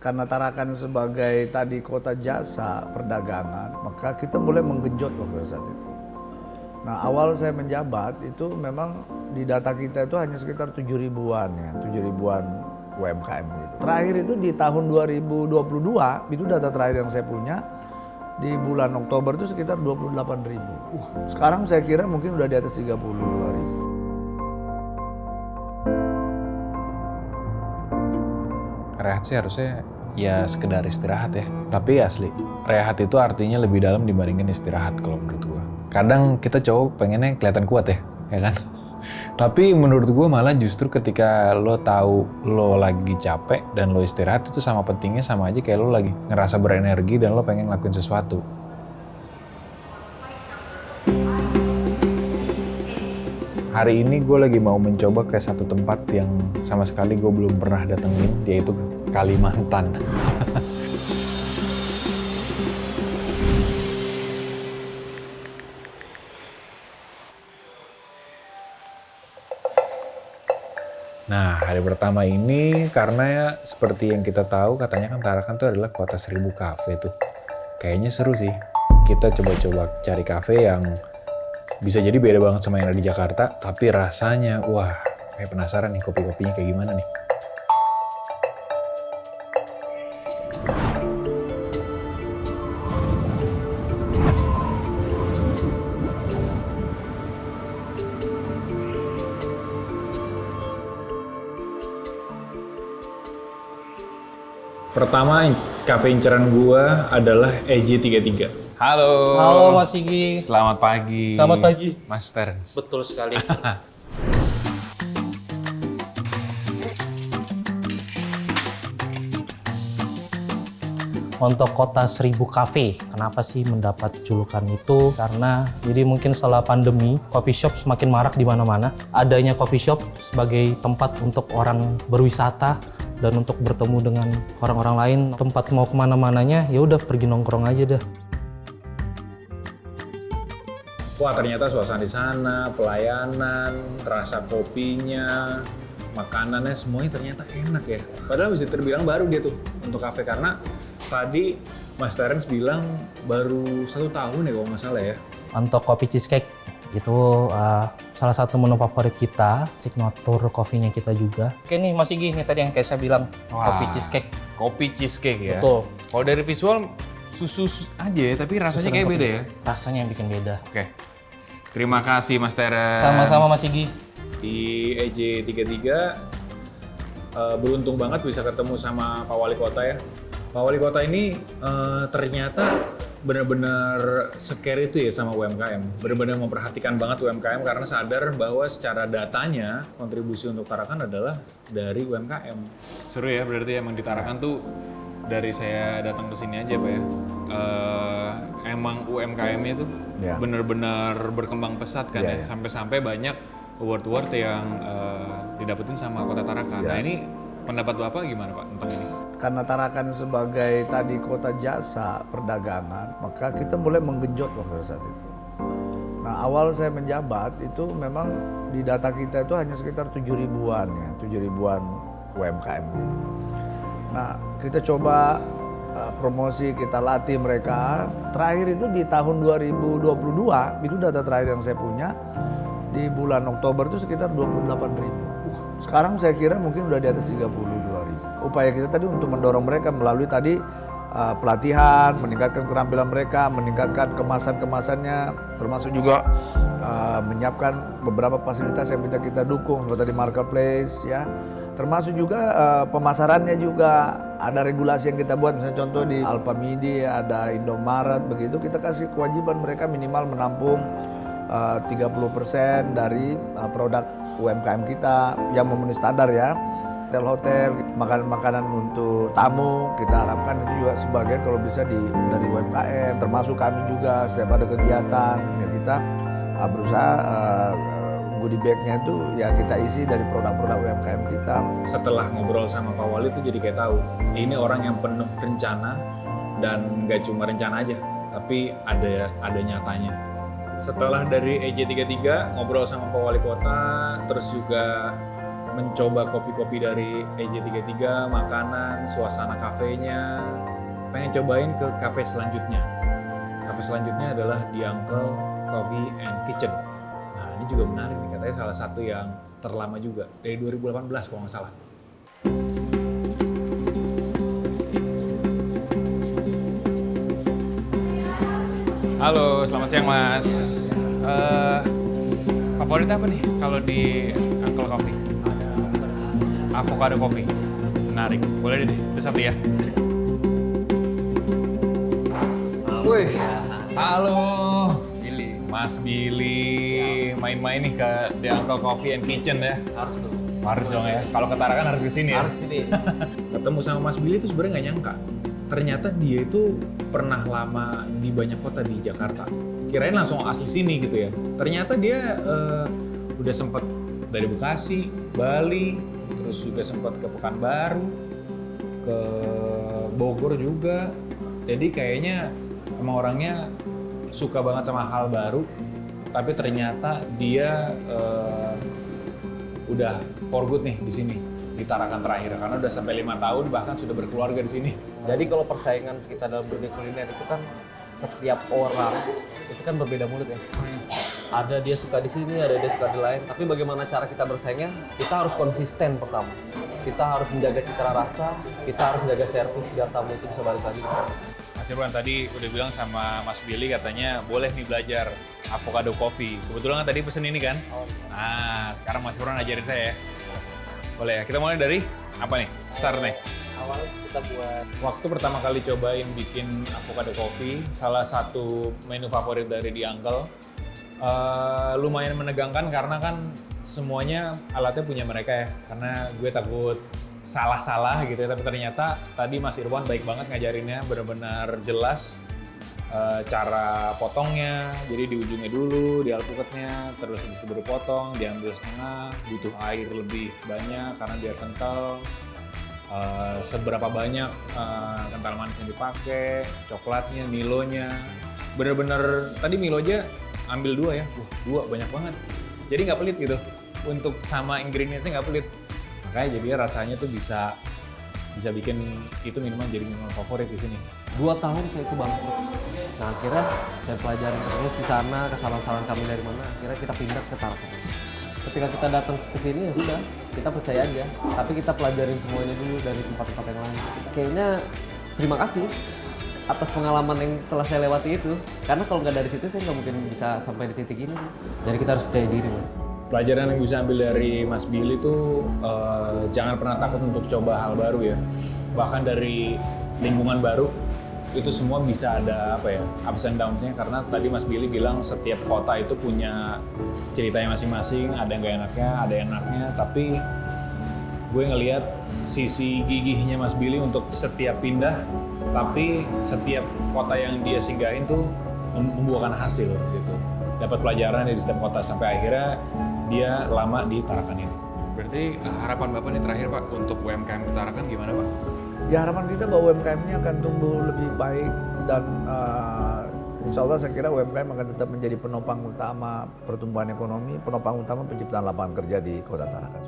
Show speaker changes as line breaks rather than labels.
Karena Tarakan sebagai tadi kota jasa perdagangan, maka kita mulai menggenjot waktu saat itu. Nah, awal saya menjabat itu memang di data kita itu hanya sekitar 7.000-an ya, 7.000-an UMKM gitu. Terakhir itu di tahun 2022, itu data terakhir yang saya punya, di bulan Oktober itu sekitar 28.000. Sekarang saya kira mungkin udah di atas 32.000.
Rehat sih harusnya ya sekedar istirahat ya. Tapi asli, rehat itu artinya lebih dalam dibandingkan istirahat kalau menurut gua. Kadang kita cowok pengennya kelihatan kuat ya kan? Tapi menurut gua malah justru ketika lo tahu lo lagi capek dan lo istirahat itu sama pentingnya sama aja kayak lo lagi ngerasa berenergi dan lo pengen ngelakuin sesuatu. Hari ini gue lagi mau mencoba ke satu tempat yang sama sekali gue belum pernah datengin, yaitu Kalimantan. Nah, hari pertama ini karena seperti yang kita tahu katanya kan Tarakan tuh adalah kota 1000 kafe tuh. Kayaknya seru sih. Kita coba-coba cari kafe yang bisa jadi beda banget sama yang ada di Jakarta, tapi rasanya, wah, kayak penasaran nih kopi-kopinya kayak gimana nih. Pertama, kafe inceran gua adalah EJ33. Halo.
Halo Mas Sigi.
Selamat pagi.
Selamat pagi.
Mas Terence.
Betul sekali. Untuk kota 1000 kafe, kenapa sih mendapat julukan itu? Karena jadi mungkin setelah pandemi, coffee shop semakin marak di mana-mana. Adanya coffee shop sebagai tempat untuk orang berwisata dan untuk bertemu dengan orang-orang lain. Tempat mau kemana-mananya, ya udah pergi nongkrong aja dah.
Wah, ternyata suasana di sana, pelayanan, rasa kopinya, makanannya semuanya ternyata enak ya. Padahal bisa terbilang baru gitu untuk kafe karena tadi Mas Terence bilang baru 1 tahun ya kalau nggak salah ya.
Untuk kopi cheesecake itu salah satu menu favorit kita, signature coffee-nya kita juga. Oke nih Mas Igi, nih tadi yang kayak saya bilang, kopi cheesecake.
Kopi cheesecake ya.
Betul.
Kalau dari visual susu aja ya, tapi rasanya kayak beda ya.
Rasanya yang bikin beda.
Oke. Terima kasih Mas Terence.
Sama-sama Mas Igi.
Di EJ33 beruntung banget bisa ketemu sama Pak Wali Kota ya. Pak Wali Kota ini ternyata benar-benar scare itu ya sama UMKM. Benar-benar memperhatikan banget UMKM karena sadar bahwa secara datanya kontribusi untuk Tarakan adalah dari UMKM. Seru ya, berarti emang di Tarakan tuh dari saya datang ke sini aja Pak ya. Emang UMKM-nya tuh benar-benar berkembang pesat kan ya. Sampai-sampai banyak award-award yang didapetin sama Kota Tarakan. Nah ini pendapat Bapak gimana Pak tentang ini?
Karena Tarakan sebagai tadi kota jasa perdagangan, maka kita mulai menggenjot waktu saat itu. Nah, awal saya menjabat itu memang di data kita itu hanya sekitar 7.000-an ya, 7.000-an UMKM. Nah, kita coba promosi, kita latih mereka. Terakhir itu di tahun 2022, itu data terakhir yang saya punya, di bulan Oktober itu sekitar 28.000. Sekarang saya kira mungkin udah di atas 32.000. Upaya kita tadi untuk mendorong mereka melalui tadi pelatihan, meningkatkan keterampilan mereka, meningkatkan kemasan-kemasannya, termasuk juga menyiapkan beberapa fasilitas yang bisa kita dukung seperti tadi marketplace ya. Termasuk juga pemasarannya juga ada regulasi yang kita buat, misalnya contoh di Alfamidi ada Indomaret begitu, kita kasih kewajiban mereka minimal menampung 30% dari produk UMKM kita yang memenuhi standar ya. Hotel-hotel, makanan-makanan untuk tamu kita harapkan itu juga sebagian kalau bisa dari UMKM, termasuk kami juga setiap ada kegiatan ya kita berusaha goodie bag-nya itu ya kita isi dari produk-produk UMKM kita.
Setelah ngobrol sama Pak Wali tuh jadi kayak tahu ini orang yang penuh rencana dan nggak cuma rencana aja, tapi ada nyatanya. Setelah dari EJ33 ngobrol sama Pak Wali Kota, terus juga mencoba kopi-kopi dari EJ33, makanan, suasana kafenya, pengen cobain ke kafe selanjutnya. Kafe selanjutnya adalah The Uncle Coffee and Kitchen. Nah ini juga menarik nih, katanya salah satu yang terlama juga, dari 2018 kalau nggak salah. Halo, selamat siang Mas. Favorit apa nih kalau di Uncle Coffee? Avocado coffee. Menarik. Boleh deh, itu satu ya. Wih, halo. Billy. Mas Billy. Main-main nih ke The Uncle Coffee and Kitchen ya.
Harus dong.
Harus dong ya. Kalau ke Tarakan harus kesini ya.
Harus sini.
Ketemu sama Mas Billy itu sebenarnya nggak nyangka. Ternyata dia itu pernah lama di banyak kota di Jakarta. Kirain langsung asli sini gitu ya. Ternyata dia udah sempet dari Bekasi, Bali, terus juga sempat ke Pekanbaru, ke Bogor juga. Jadi kayaknya emang orangnya suka banget sama hal baru. Tapi ternyata dia udah for good nih di sini, di Tarakan terakhir, karena udah sampai 5 tahun bahkan sudah berkeluarga di sini.
Jadi kalau persaingan kita dalam dunia kuliner itu kan setiap orang itu kan berbeda mulut ya. Ada dia suka di sini, ada dia suka di lain. Tapi bagaimana cara kita bersaingnya? Kita harus konsisten pertama. Kita harus menjaga citra rasa, kita harus menjaga servis biar tamu itu bisa balik lagi.
Mas Irwan tadi udah bilang sama Mas Billy katanya boleh nih belajar avocado coffee. Kebetulan kan tadi pesen ini kan? Nah, sekarang Mas Irwan ajarin saya ya. Boleh ya, kita mulai dari apa nih? Start nih.
Awalnya kita buat
Waktu pertama kali cobain bikin avocado coffee, salah satu menu favorit dari The Uncle, lumayan menegangkan karena kan semuanya alatnya punya mereka ya. Karena gue takut salah-salah gitu ya, tapi ternyata tadi Mas Irwan baik banget ngajarinnya, benar-benar jelas cara potongnya. Jadi di ujungnya dulu, di alpukatnya, terus habis itu baru potong, diambil setengah, butuh air lebih banyak karena biar kental. Seberapa banyak kental manis yang dipakai, coklatnya, Milonya. Bener-bener tadi Milo aja ambil 2 ya, wah 2 banyak banget. Jadi nggak pelit gitu, untuk sama ingredientsnya nggak pelit. Makanya jadi rasanya tuh bisa bikin itu minuman jadi minuman favorit di sini.
2 tahun saya itu bangkrut. Nah akhirnya saya pelajarin terus di sana, kesalahan-kesalahan kami dari mana, akhirnya kita pindah ke Tarakan. Ketika kita datang ke sini ya sudah, kita percaya aja. Tapi kita pelajarin semuanya dulu dari tempat-tempat yang lain. Kayaknya terima kasih atas pengalaman yang telah saya lewati itu. Karena kalau nggak dari situ saya nggak mungkin bisa sampai di titik ini. Jadi kita harus percaya diri, Mas.
Pelajaran yang bisa ambil dari Mas Billy tuh jangan pernah takut untuk coba hal baru ya. Bahkan dari lingkungan baru itu semua bisa ada apa ya, ups and downs-nya, karena tadi Mas Billy bilang setiap kota itu punya ceritanya masing-masing, ada yang gak enaknya, ada yang enaknya, tapi gue ngelihat sisi gigihnya Mas Billy untuk setiap pindah, tapi setiap kota yang dia singgahin tuh membuahkan hasil gitu. Dapat pelajaran dari setiap kota sampai akhirnya dia lama di Tarakan ini. Berarti harapan Bapak nih terakhir Pak untuk UMKM di Tarakan gimana Pak?
Ya harapan kita bahwa UMKM ini akan tumbuh lebih baik dan insya Allah saya kira UMKM akan tetap menjadi penopang utama pertumbuhan ekonomi, penopang utama penciptaan lapangan kerja di Kota Tarakan.